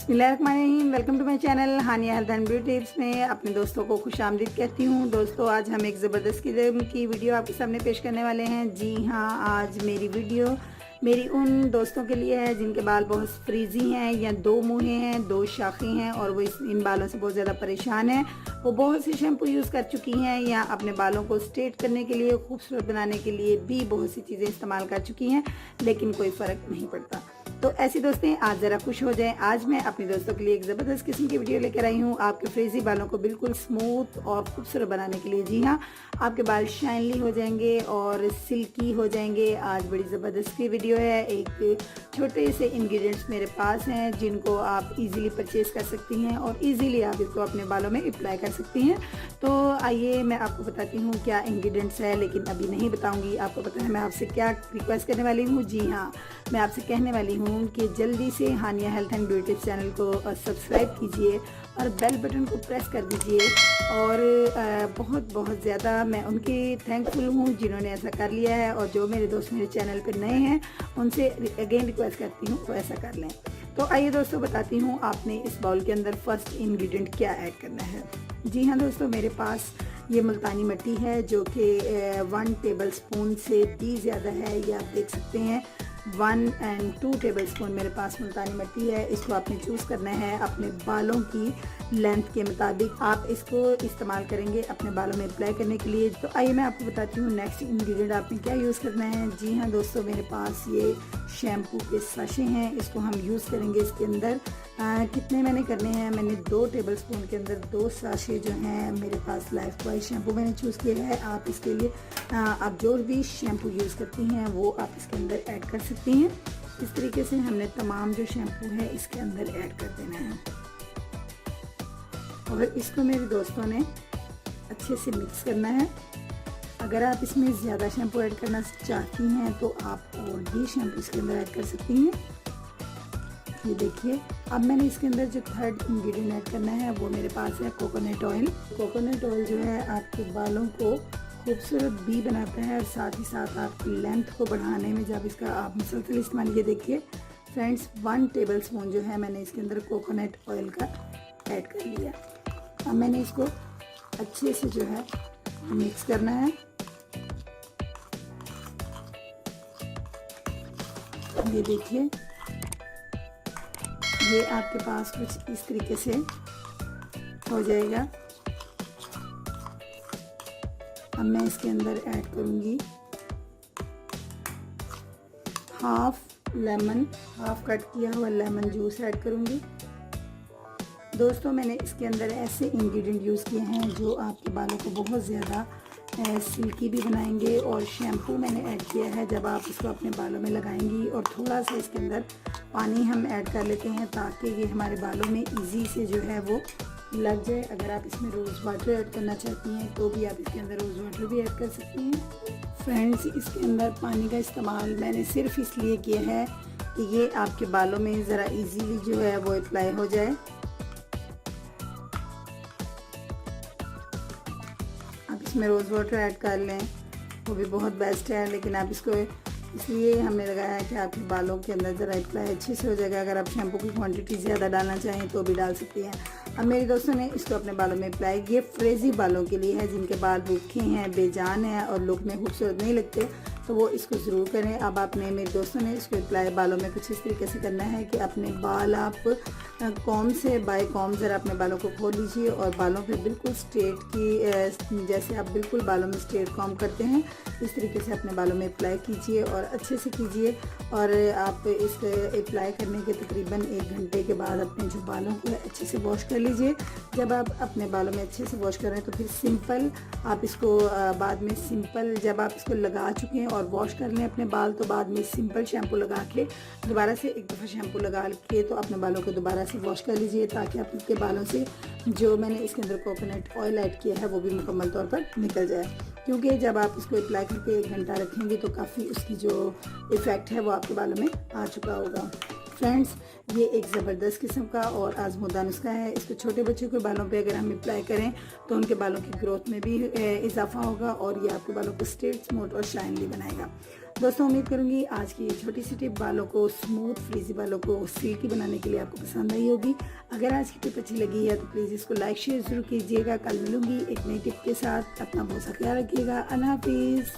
बिस्मिल्लाहिर्रहमानिर्रहीम। Welcome to my channel Hania health and beauty tips में अपने दोस्तों को खुशामदीद कहती हूँ। दोस्तों, आज हम एक ज़बरदस्त किस्म की वीडियो आपके सामने पेश करने वाले हैं। जी हाँ, आज मेरी वीडियो मेरी उन दोस्तों के लिए है जिनके बाल बहुत फ्रीजी हैं या दो मुँहे हैं, दो शाखें हैं और वो इन बालों से बहुत ज़्यादा परेशान हैं। वो बहुत से शैम्पू यूज़ कर चुकी हैं या अपने बालों को स्ट्रेट करने के लिए, खूबसूरत बनाने के लिए भी बहुत सी चीज़ें इस्तेमाल कर चुकी हैं, लेकिन कोई फ़र्क नहीं पड़ता। तो ऐसी दोस्तें आज ज़रा खुश हो जाएं। आज मैं अपनी दोस्तों के लिए एक ज़बरदस्त किस्म की वीडियो लेकर आई हूँ आपके फ्रीजी बालों को बिल्कुल स्मूथ और खूबसूरत बनाने के लिए। जी हाँ, आपके बाल शाइनली हो जाएंगे और सिल्की हो जाएंगे। आज बड़ी ज़बरदस्त की वीडियो है। एक छोटे से इंग्रेडिएंट्स मेरे पास हैं जिनको आप इजीली परचेज़ कर सकती हैं और इजीली आप इसको अपने बालों में अप्लाई कर सकती हैं। तो आइए मैं आपको बताती हूँ क्या इंग्रेडिएंट्स है, लेकिन अभी नहीं बताऊँगी। आपको पता है मैं आपसे क्या रिक्वेस्ट करने वाली हूँ। जी हाँ, मैं आपसे कहने वाली हूँ कि जल्दी से Hania health and beauty tips channel को सब्सक्राइब कीजिए और बेल बटन को प्रेस कर दीजिए। और बहुत ज़्यादा मैं उनकी थैंकफुल हूँ जिन्होंने ऐसा कर लिया है, और जो मेरे दोस्त मेरे चैनल पर नए हैं उनसे अगेन रिक्वेस्ट करती हूँ वो ऐसा कर लें। तो आइए दोस्तों, बताती हूँ आपने इस बाउल के अंदर फर्स्ट इंग्रेडिएंट क्या ऐड करना है। जी हाँ दोस्तों, मेरे पास ये मुल्तानी मिट्टी है जो कि 1 टेबल स्पून से भी ज़्यादा है। ये आप देख सकते हैं 1 और 2 टेबल स्पून मेरे पास मुल्तानी मिट्टी है। इसको आपने चूज़ करना है अपने बालों की लेंथ के मुताबिक। आप इसको इस्तेमाल करेंगे अपने बालों में अप्लाई करने के लिए। तो आइए मैं आपको बताती हूँ नेक्स्ट इंग्रेडिएंट आपने क्या यूज़ करना है। जी हाँ दोस्तों, मेरे पास ये शैम्पू के साशे हैं, इसको हम यूज़ करेंगे इसके अंदर। कितने मैंने करने हैं, मैंने 2 टेबल स्पून के अंदर 2 साशे जो हैं मेरे पास लाइफ बॉय शैम्पू मैंने चूज़ किया है। आप इसके लिए आप जो भी शैम्पू यूज़ करती हैं वो आप इसके अंदर ऐड कर सकती हैं। इस तरीके से हमने तमाम जो शैम्पू है इसके अंदर ऐड कर देना है और इसको मेरे दोस्तों ने अच्छे से मिक्स करना है। अगर आप इसमें ज़्यादा शैम्पू ऐड करना चाहती हैं तो आप और भी शैम्पू इसके अंदर ऐड कर सकती हैं। ये देखिए, अब मैंने इसके अंदर जो थर्ड इंग्रेडिएंट ऐड करना है वो मेरे पास है कोकोनट ऑयल। कोकोनट ऑयल जो है आपके बालों को खूबसूरत भी बनाता है और साथ ही साथ आपकी लेंथ को बढ़ाने में जब इसका आप मुसलसल इस्तेमाल। ये देखिए फ्रेंड्स, 1 टेबल स्पून जो है मैंने इसके अंदर कोकोनट ऑयल का ऐड कर लिया। अब मैंने इसको अच्छे से जो है मिक्स करना है। ये देखिए, ये आपके पास कुछ इस तरीके से हो जाएगा। अब मैं इसके अंदर ऐड करूँगी हाफ लेमन, हाफ कट किया हुआ लेमन जूस ऐड करूँगी। दोस्तों, मैंने इसके अंदर ऐसे इंग्रेडिएंट यूज़ किए हैं जो आपके बालों को बहुत ज़्यादा सिल्की भी बनाएंगे। और शैम्पू मैंने ऐड किया है जब आप इसको अपने बालों में लगाएंगी। और थोड़ा सा इसके अंदर पानी हम ऐड कर लेते हैं ताकि ये हमारे बालों में इजी से जो है वो लग जाए। अगर आप इसमें रोज़ वाटर ऐड करना चाहती हैं तो भी आप इसके अंदर रोज़ वाटर भी ऐड कर सकती हैं। फ्रेंड्स, इसके अंदर पानी का इस्तेमाल मैंने सिर्फ इसलिए किया है कि ये आपके बालों में ज़रा इजीली जो है वो अप्लाई हो जाए। आप इसमें रोज़ वाटर ऐड कर लें, वो भी बहुत बेस्ट है। लेकिन आप इसको इसलिए हमने लगाया है कि आपके बालों के अंदर ज़रा अप्लाई अच्छे से हो जाएगा। अगर आप शैम्पू की क्वांटिटी ज़्यादा डालना चाहें तो भी डाल सकती हैं। अब मेरे दोस्तों ने इसको अपने बालों में अप्लाई, ये फ्रेजी बालों के लिए है जिनके बाल रूखे हैं, बेजान हैं और लुक में खूबसूरत नहीं लगते, तो वो इसको ज़रूर करें। अब आपने, मेरे दोस्तों ने इसको अप्लाई बालों में कुछ इस तरीके से करना है कि अपने बाल आप कॉम से बाय कॉम ज़रा अपने बालों को खोल लीजिए और बालों पे बिल्कुल स्ट्रेट की, जैसे आप बिल्कुल बालों में स्ट्रेट कॉम करते हैं इस तरीके से अपने बालों में अप्लाई कीजिए और अच्छे से कीजिए। और आप इस अप्लाई करने के तकरीबन 1 घंटे के बाद अपने जो बालों को अच्छे से वॉश कर लीजिए। जब आप अपने बालों में अच्छे से वॉश करें तो फिर सिंपल आप इसको बाद में सिंपल, जब आप इसको लगा चुके हैं और वॉश कर लें अपने बाल, तो बाद में सिंपल शैम्पू लगा के दोबारा से एक दफ़ा शैम्पू लगा के तो अपने बालों को दोबारा से वॉश कर लीजिए ताकि आपके बालों से जो मैंने इसके अंदर कोकोनट ऑयल ऐड किया है वो भी मुकम्मल तौर पर निकल जाए। क्योंकि जब आप इसको अप्लाई करके 1 घंटा रखेंगे तो काफ़ी उसकी जो इफ़ेक्ट है वो आपके बालों में आ चुका होगा। फ्रेंड्स, ये एक ज़बरदस्त किस्म का और आजमूदा नुस्खा है। इसको छोटे बच्चों के बालों पे अगर हम अप्लाई करें तो उनके बालों की ग्रोथ में भी इजाफा होगा और ये आपके बालों को स्ट्रेट, स्मूथ और शाइनली बनाएगा। दोस्तों, उम्मीद करूंगी आज की ये छोटी सी टिप बालों को स्मूथ, फ्रीजी बालों को सिल्की बनाने के लिए आपको पसंद आई होगी। अगर आज की टिप अच्छी लगी है तो प्लीज़ इसको लाइक शेयर ज़रूर कीजिएगा। कल मिलूंगी एक नई टिप के साथ। अपना बहुत सा ख्याल रखिएगा। अल्लाह हाफिज़।